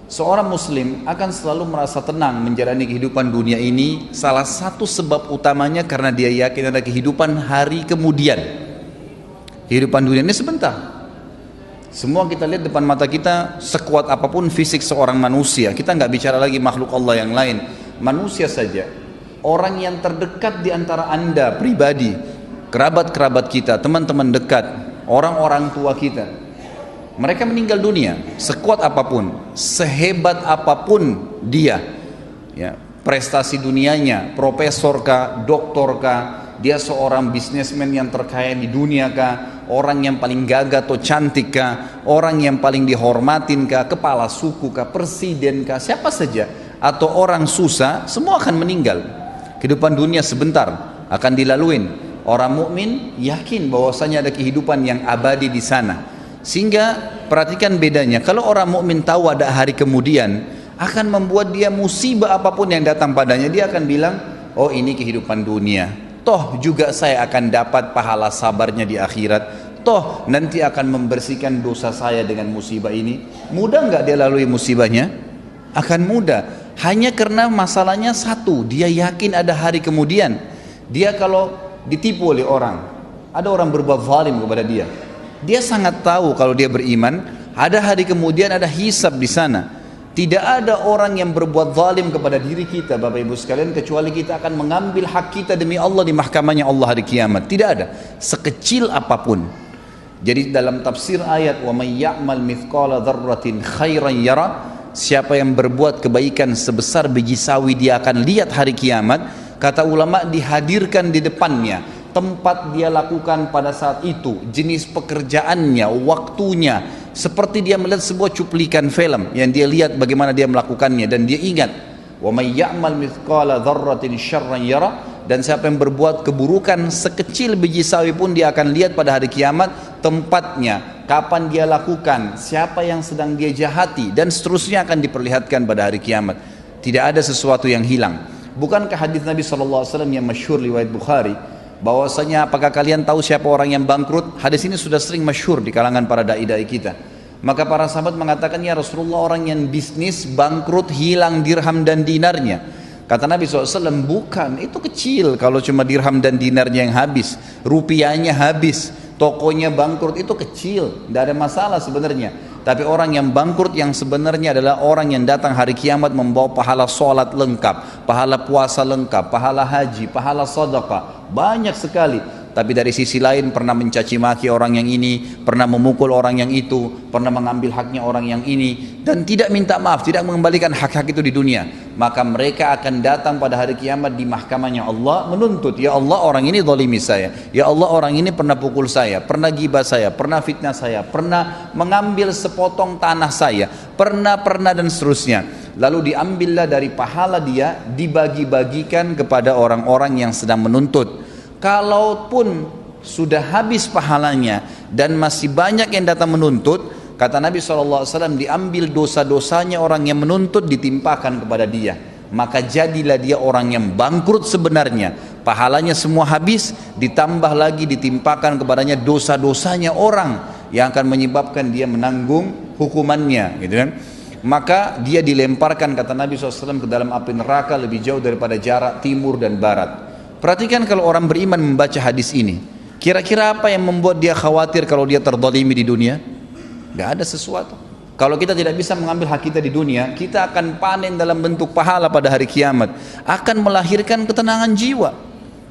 Seorang muslim akan selalu merasa tenang menjalani kehidupan dunia ini. Salah satu sebab utamanya karena dia yakin ada kehidupan hari kemudian. Kehidupan dunia ini sebentar. Semua kita lihat depan mata kita, sekuat apapun fisik seorang manusia, kita nggak bicara lagi makhluk Allah yang lain, manusia saja. Orang yang terdekat di antara anda pribadi, kerabat-kerabat kita, teman-teman dekat, orang-orang tua kita, mereka meninggal dunia. Sekuat apapun, sehebat apapun dia, ya, prestasi dunianya, profesor kah, doktor kah, dia seorang bisnismen yang terkaya di dunia kah, orang yang paling gagah atau cantik kah, orang yang paling dihormatin kah, kepala suku kah, presiden kah, siapa saja, atau orang susah, semua akan meninggal. Kehidupan dunia sebentar akan dilaluin. Orang mukmin yakin bahwasanya ada kehidupan yang abadi di sana. Sehingga perhatikan bedanya. Kalau orang mukmin tahu ada hari kemudian, akan membuat dia musibah apapun yang datang padanya, dia akan bilang, oh ini kehidupan dunia, toh juga saya akan dapat pahala sabarnya di akhirat, toh nanti akan membersihkan dosa saya dengan musibah ini. Mudah nggak dia lalui musibahnya? Akan mudah. Hanya karena masalahnya satu, dia yakin ada hari kemudian. Dia kalau ditipu oleh orang, ada orang berbuat zalim kepada dia, dia sangat tahu kalau dia beriman ada hari kemudian, ada hisab di sana. Tidak ada orang yang berbuat zalim kepada diri kita, Bapak Ibu sekalian, kecuali kita akan mengambil hak kita demi Allah di mahkamahnya Allah hari kiamat. Tidak ada, sekecil apapun. Jadi dalam tafsir ayat wa may ya'mal mithqala dzarratin khairan yara, siapa yang berbuat kebaikan sebesar biji sawi dia akan lihat hari kiamat. Kata ulama, dihadirkan di depannya tempat dia lakukan pada saat itu, jenis pekerjaannya, waktunya, seperti dia melihat sebuah cuplikan film yang dia lihat bagaimana dia melakukannya, dan dia ingat wa may ya'mal mithqala dzarratin syarran yara, dan siapa yang berbuat keburukan sekecil biji sawi pun dia akan lihat pada hari kiamat tempatnya, kapan dia lakukan, siapa yang sedang dia jahati, dan seterusnya akan diperlihatkan pada hari kiamat. Tidak ada sesuatu yang hilang. Bukankah hadis Nabi SAW yang masyhur riwayat Bukhari, bahwasanya apakah kalian tahu siapa orang yang bangkrut? Hadis ini sudah sering masyhur di kalangan para dai-dai kita. Maka para sahabat mengatakan, ya Rasulullah, orang yang bisnis bangkrut, hilang dirham dan dinarnya. Kata Nabi SAW, bukan, itu kecil kalau cuma dirham dan dinarnya yang habis, rupiahnya habis, tokonya bangkrut, itu kecil, tidak ada masalah sebenarnya. Tapi orang yang bangkrut yang sebenarnya adalah orang yang datang hari kiamat membawa pahala sholat lengkap, pahala puasa lengkap, pahala haji, pahala sedekah, banyak sekali. Tapi dari sisi lain pernah mencaci maki orang yang ini, pernah memukul orang yang itu, pernah mengambil haknya orang yang ini, dan tidak minta maaf, tidak mengembalikan hak-hak itu di dunia. Maka mereka akan datang pada hari kiamat di mahkamahnya Allah menuntut, ya Allah, orang ini zalimi saya, ya Allah, orang ini pernah pukul saya, pernah gibah saya, pernah fitnah saya, pernah mengambil sepotong tanah saya, pernah dan seterusnya. Lalu diambillah dari pahala dia, dibagi-bagikan kepada orang-orang yang sedang menuntut. Kalaupun sudah habis pahalanya dan masih banyak yang datang menuntut, kata Nabi SAW, diambil dosa-dosanya orang yang menuntut, ditimpakan kepada dia. Maka jadilah dia orang yang bangkrut sebenarnya. Pahalanya semua habis, ditambah lagi ditimpakan kepadanya dosa-dosanya orang yang akan menyebabkan dia menanggung hukumannya, gitu kan? Maka dia dilemparkan, kata Nabi SAW, ke dalam api neraka lebih jauh daripada jarak timur dan barat. Perhatikan kalau orang beriman membaca hadis ini, kira-kira apa yang membuat dia khawatir kalau dia terzalimi di dunia? Tidak ada sesuatu. Kalau kita tidak bisa mengambil hak kita di dunia, kita akan panen dalam bentuk pahala pada hari kiamat, akan melahirkan ketenangan jiwa.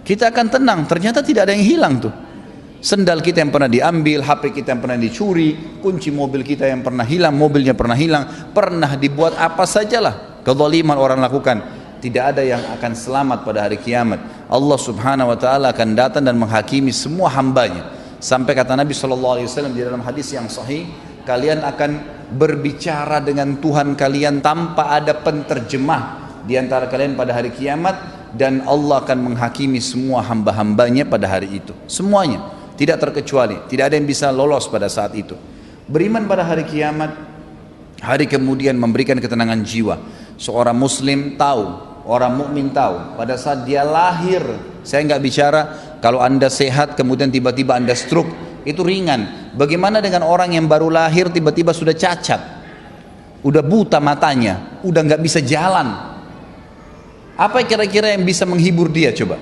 Kita akan tenang, ternyata tidak ada yang hilang tuh. Sendal kita yang pernah diambil, HP kita yang pernah dicuri, kunci mobil kita yang pernah hilang, mobilnya pernah hilang, pernah dibuat apa sajalah kezaliman orang lakukan. Tidak ada yang akan selamat pada hari kiamat. Allah Subhanahu wa taala akan datang dan menghakimi semua hambanya. Sampai kata Nabi SAW di dalam hadis yang sahih, kalian akan berbicara dengan Tuhan kalian tanpa ada penterjemah di antara kalian pada hari kiamat, dan Allah akan menghakimi semua hamba-hambanya pada hari itu. Semuanya, tidak terkecuali, tidak ada yang bisa lolos pada saat itu. Beriman pada hari kiamat, hari kemudian memberikan ketenangan jiwa. Seorang muslim tahu, orang mukmin tahu, pada saat dia lahir, saya nggak bicara kalau anda sehat kemudian tiba-tiba anda stroke, itu ringan. Bagaimana dengan orang yang baru lahir tiba-tiba sudah cacat? udah buta matanya, udah nggak bisa jalan. Apa kira-kira yang bisa menghibur dia coba?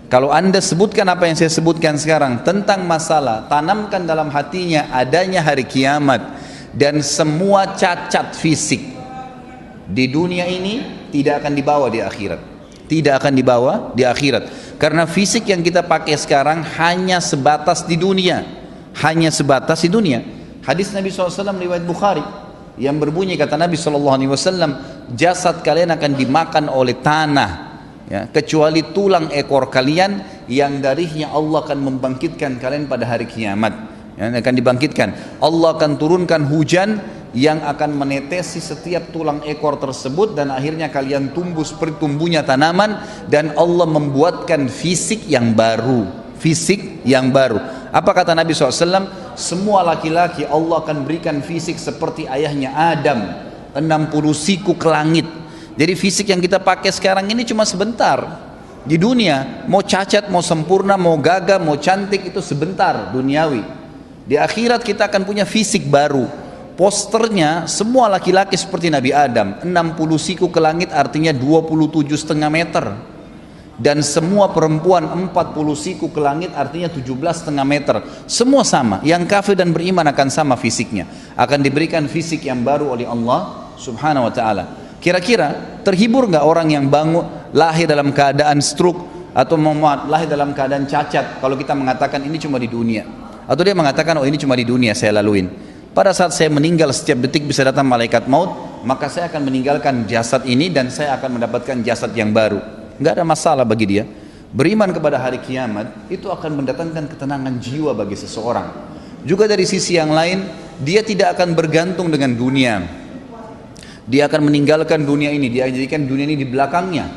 Kalau anda sebutkan apa yang saya sebutkan sekarang tentang masalah, tanamkan dalam hatinya adanya hari kiamat dan semua cacat fisik di dunia ini tidak akan dibawa di akhirat. Tidak akan dibawa di akhirat. Karena fisik yang kita pakai sekarang hanya sebatas di dunia. Hanya sebatas di dunia. Hadis Nabi SAW riwayat Bukhari yang berbunyi, kata Nabi SAW, jasad kalian akan dimakan oleh tanah. Ya, kecuali tulang ekor kalian yang darinya Allah akan membangkitkan kalian pada hari kiamat. Ya, akan dibangkitkan. Allah akan turunkan hujan yang akan menetesi setiap tulang ekor tersebut dan akhirnya kalian tumbuh seperti tumbuhnya tanaman dan Allah membuatkan fisik yang baru. Fisik yang baru. Apa kata Nabi SAW? Semua laki-laki Allah akan berikan fisik seperti ayahnya Adam, 60 siku ke langit. Jadi fisik yang kita pakai sekarang ini cuma sebentar di dunia. Mau cacat, mau sempurna, mau gagah, mau cantik, itu sebentar duniawi. Di akhirat kita akan punya fisik baru. Posternya semua laki-laki seperti Nabi Adam, 60 siku ke langit artinya 27,5 meter. Dan semua perempuan 40 siku ke langit artinya 17,5 meter. Semua sama. Yang kafir dan beriman akan sama fisiknya. Akan diberikan fisik yang baru oleh Allah Subhanahu wa ta'ala. Kira-kira terhibur nggak orang yang bangun lahir dalam keadaan stroke atau lahir dalam keadaan cacat kalau kita mengatakan ini cuma di dunia, atau dia mengatakan oh ini cuma di dunia saya laluin, pada saat saya meninggal setiap detik bisa datang malaikat maut, maka saya akan meninggalkan jasad ini dan saya akan mendapatkan jasad yang baru. Nggak ada masalah bagi dia. Beriman kepada hari kiamat itu akan mendatangkan ketenangan jiwa bagi seseorang. Juga dari sisi yang lain, dia tidak akan bergantung dengan dunia. Dia akan meninggalkan dunia ini, dia jadikan dunia ini di belakangnya.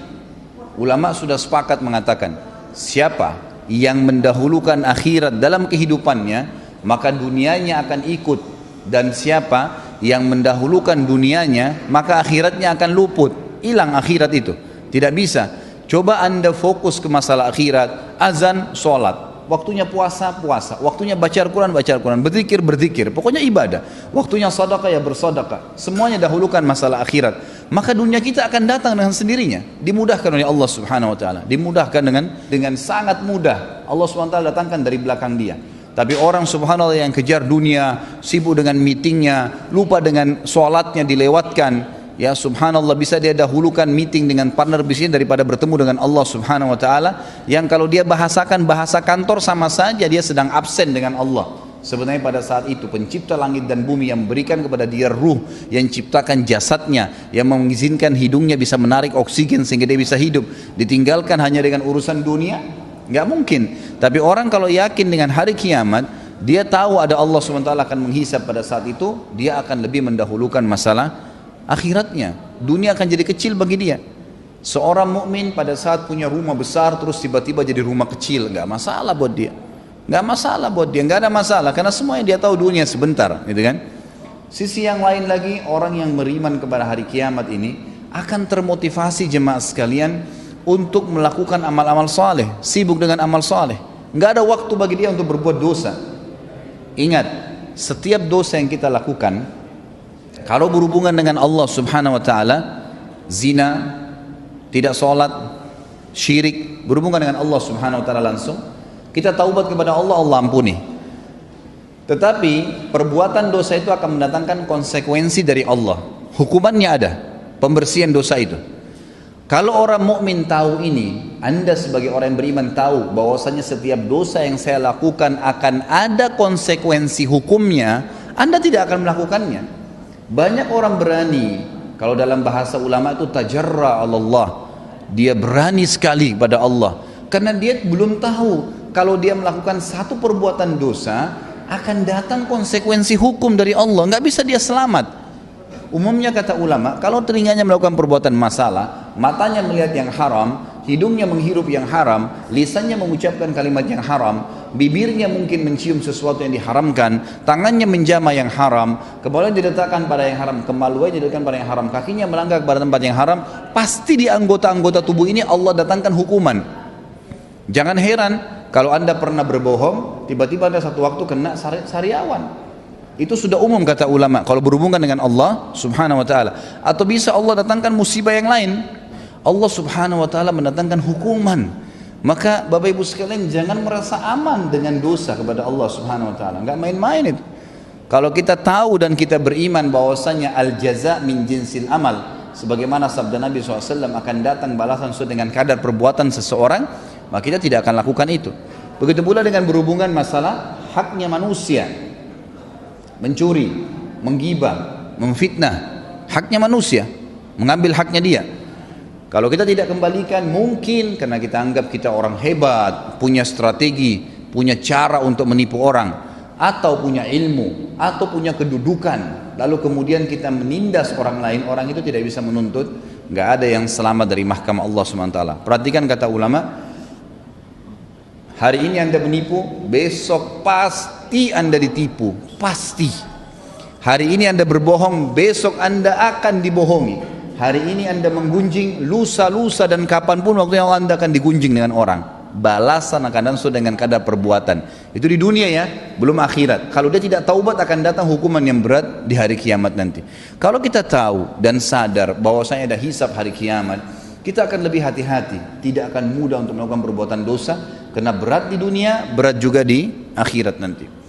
Ulama sudah sepakat mengatakan, siapa yang mendahulukan akhirat dalam kehidupannya, maka dunianya akan ikut. Dan siapa yang mendahulukan dunianya, maka akhiratnya akan luput. Hilang akhirat itu, tidak bisa. Coba anda fokus ke masalah akhirat, azan, sholat. Waktunya puasa, puasa. Waktunya baca Al-Quran, baca Al-Quran. Berzikir, berzikir. Pokoknya ibadah. Waktunya sedekah, ya bersedekah. Semuanya dahulukan masalah akhirat. Maka dunia kita akan datang dengan sendirinya. Dimudahkan oleh Allah Subhanahu wa ta'ala. Dimudahkan dengan sangat mudah. Allah Subhanahu wa ta'ala datangkan dari belakang dia. Tapi orang subhanallah yang kejar dunia, sibuk dengan meetingnya, lupa dengan sholatnya dilewatkan. Ya subhanallah, bisa dia dahulukan meeting dengan partner bisnisnya daripada bertemu dengan Allah Subhanahu wa ta'ala, yang kalau dia bahasakan bahasa kantor sama saja dia sedang absen dengan Allah. Sebenarnya pada saat itu pencipta langit dan bumi yang memberikan kepada dia ruh, yang ciptakan jasadnya, yang mengizinkan hidungnya bisa menarik oksigen sehingga dia bisa hidup, ditinggalkan hanya dengan urusan dunia? Nggak mungkin. Tapi orang kalau yakin dengan hari kiamat, dia tahu ada Allah Subhanahu wa ta'ala akan menghisab pada saat itu, dia akan lebih mendahulukan masalah akhiratnya. Dunia akan jadi kecil bagi dia. Seorang mukmin pada saat punya rumah besar terus tiba-tiba jadi rumah kecil, nggak masalah buat dia. Nggak masalah buat dia, nggak ada masalah karena semua yang dia tahu dunia sebentar, gitu kan? Sisi yang lain lagi, orang yang beriman kepada hari kiamat ini akan termotivasi jemaah sekalian untuk melakukan amal-amal saleh, sibuk dengan amal saleh. Nggak ada waktu bagi dia untuk berbuat dosa. Ingat, setiap dosa yang kita lakukan, kalau berhubungan dengan Allah Subhanahu wa ta'ala, zina, tidak sholat, syirik, berhubungan dengan Allah Subhanahu wa ta'ala langsung, kita taubat kepada Allah, Allah ampuni. Tetapi perbuatan dosa itu akan mendatangkan konsekuensi dari Allah. Hukumannya ada, pembersihan dosa itu. Kalau orang mukmin tahu ini, anda sebagai orang yang beriman tahu bahwasanya setiap dosa yang saya lakukan akan ada konsekuensi hukumnya, anda tidak akan melakukannya. Banyak orang berani, kalau dalam bahasa ulama itu tajarra Allah, dia berani sekali pada Allah karena dia belum tahu kalau dia melakukan satu perbuatan dosa akan datang konsekuensi hukum dari Allah, nggak bisa dia selamat. Umumnya kata ulama, kalau telinganya melakukan perbuatan masalah, matanya melihat yang haram, hidungnya menghirup yang haram, lisannya mengucapkan kalimat yang haram, bibirnya mungkin mencium sesuatu yang diharamkan, tangannya menjama yang haram, kepalanya diletakkan pada yang haram, kemaluannya diletakkan pada yang haram, kakinya melangkah pada tempat yang haram, pasti di anggota-anggota tubuh ini Allah datangkan hukuman. Jangan heran kalau anda pernah berbohong, tiba-tiba ada satu waktu kena sariawan. Itu sudah umum kata ulama kalau berhubungan dengan Allah subhanahu wa ta'ala. Atau bisa Allah datangkan musibah yang lain. Allah subhanahu wa ta'ala mendatangkan hukuman. Maka Bapak Ibu sekalian jangan merasa aman dengan dosa kepada Allah subhanahu wa ta'ala. Enggak main-main itu. Kalau kita tahu dan kita beriman bahwasanya al-jaza min jinsil amal, sebagaimana sabda Nabi SAW, akan datang balasan sesuai dengan kadar perbuatan seseorang, maka kita tidak akan lakukan itu. Begitu pula dengan berhubungan masalah haknya manusia, mencuri, menggibah, memfitnah, haknya manusia, mengambil haknya dia. Kalau kita tidak kembalikan, mungkin karena kita anggap kita orang hebat, punya strategi, punya cara untuk menipu orang, atau punya ilmu, atau punya kedudukan, lalu kemudian kita menindas orang lain, orang itu tidak bisa menuntut. Nggak ada yang selamat dari mahkamah Allah SWT. Perhatikan kata ulama, hari ini Anda menipu, besok pasti Anda ditipu, pasti. Hari ini Anda berbohong, besok Anda akan dibohongi. Hari ini Anda menggunjing, lusa dan kapanpun waktunya Anda akan digunjing dengan orang. Balasan akan datang sesuai dengan kadar perbuatan. Itu di dunia ya, belum akhirat. Kalau dia tidak taubat akan datang hukuman yang berat di hari kiamat nanti. Kalau kita tahu dan sadar bahwasanya ada hisab hari kiamat, kita akan lebih hati-hati, tidak akan mudah untuk melakukan perbuatan dosa, karena berat di dunia, berat juga di akhirat nanti.